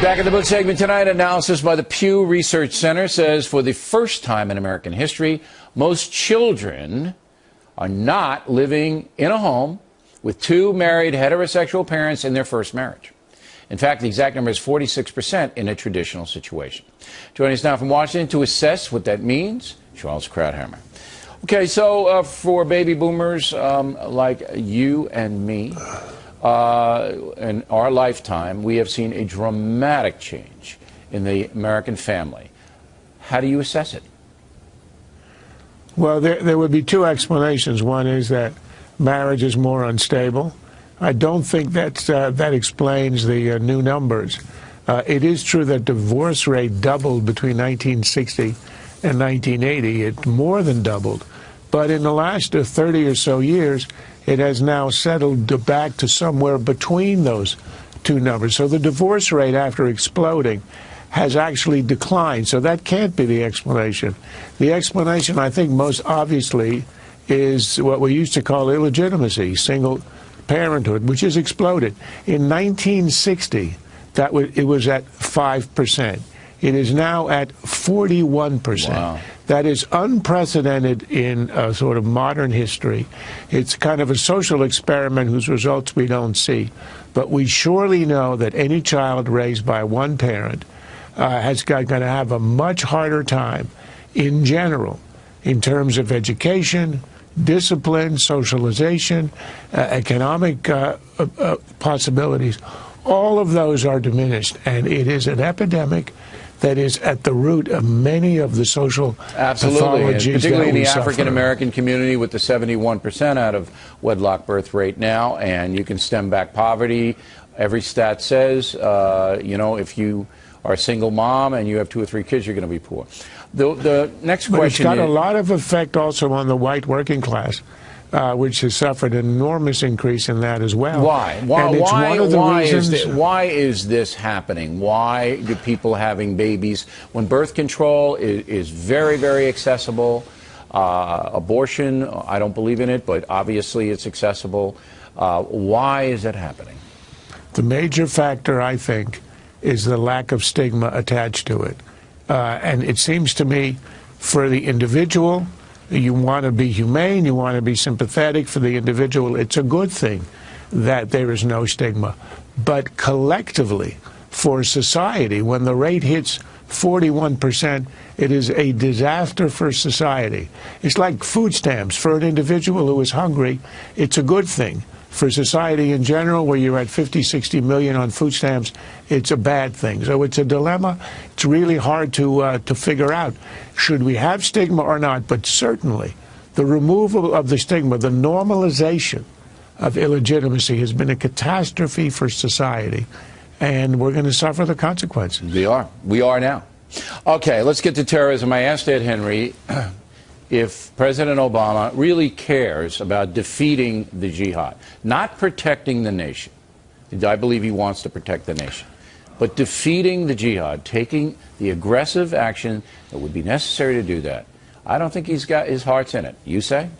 Back in the book segment tonight, analysis by the Pew Research Center says for the first time in American history, most children are not living in a home with two married heterosexual parents in their first marriage. In fact, the exact number is 46% in a traditional situation. Joining us now from Washington to assess what that means, Charles Krauthammer. Okay, so for baby boomers like you and me, in our lifetime, we have seen a dramatic change in the American family. How do you assess it? Well, there would be two explanations. One is that marriage is more unstable. I don't think that explains the new numbers. It is true that divorce rate doubled between 1960 and 1980. It more than doubled. But in the last 30 or so years, it has now settled back to somewhere between those two numbers. So the divorce rate after exploding has actually declined. So that can't be the explanation. The explanation, I think, most obviously is what we used to call illegitimacy, single parenthood, which has exploded. In 1960, it was at 5%. It is now at 41%. Wow. That is unprecedented in sort of modern history. It's kind of a social experiment whose results we don't see. But we surely know that any child raised by one parent going to have a much harder time in general in terms of education, discipline, socialization, economic possibilities. All of those are diminished, and it is an epidemic that is at the root of many of the social pathologies, particularly in the African American community, with the 71% out of wedlock birth rate now. And you can stem back poverty. Every stat says, if you are a single mom and you have 2 or 3 kids, you're going to be poor. The next question it's got a lot of effect also on the white working class, which has suffered an enormous increase in that as well. Why? Why is this happening? Why do people having babies when birth control is very, very accessible? Abortion, I don't believe in it, but obviously it's accessible. Why is that happening? The major factor, I think, is the lack of stigma attached to it. And it seems to me, for the individual, you want to be humane, you want to be sympathetic for the individual. It's a good thing that there is no stigma. But collectively, for society, when the rate hits 41%, it is a disaster for society. It's like food stamps. For an individual who is hungry, it's a good thing. For society in general, where you're at 50, 60 million on food stamps, it's a bad thing. So it's a dilemma. It's really hard to figure out. Should we have stigma or not? But certainly, the removal of the stigma, the normalization of illegitimacy has been a catastrophe for society. And we're going to suffer the consequences. We are. We are now. Okay, let's get to terrorism. I asked Ed Henry if President Obama really cares about defeating the jihad, not protecting the nation. I believe he wants to protect the nation. But defeating the jihad, taking the aggressive action that would be necessary to do that, I don't think he's got his heart's in it. You say?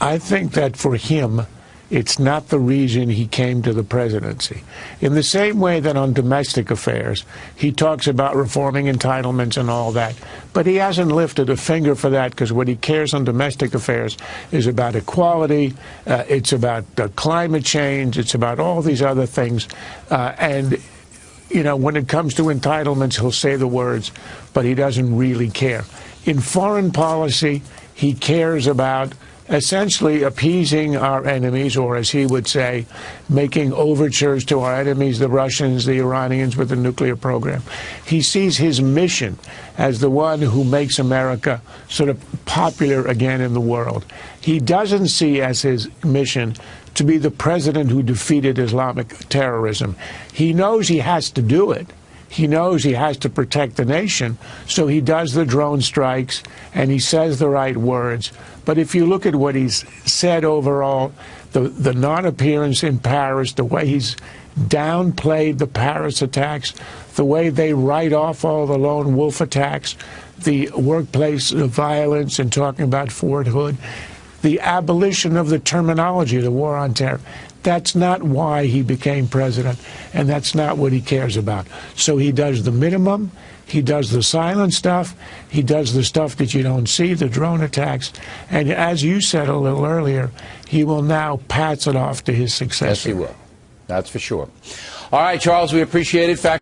I think that for him, it's not the reason he came to the presidency. In the same way that on domestic affairs, he talks about reforming entitlements and all that, but he hasn't lifted a finger for that, because what he cares on domestic affairs is about equality, it's about climate change, it's about all these other things. And when it comes to entitlements, he'll say the words, but he doesn't really care. In foreign policy, he cares about essentially appeasing our enemies, or as he would say, making overtures to our enemies, the Russians, the Iranians, with the nuclear program. He sees his mission as the one who makes America sort of popular again in the world. He doesn't see as his mission to be the president who defeated Islamic terrorism. He knows he has to do it. He knows he has to protect the nation, so he does the drone strikes and he says the right words. But if you look at what he's said overall, the non-appearance in Paris, the way he's downplayed the Paris attacks, the way they write off all the lone wolf attacks, the workplace violence and talking about Fort Hood, the abolition of the terminology, the war on terror, That's not why he became president, and that's not what he cares about. So he does the minimum. He does the silent stuff. He does the stuff that you don't see, the drone attacks. And as you said a little earlier, he will now pass it off to his successor. Yes, he will. That's for sure. All right, Charles, we appreciate it.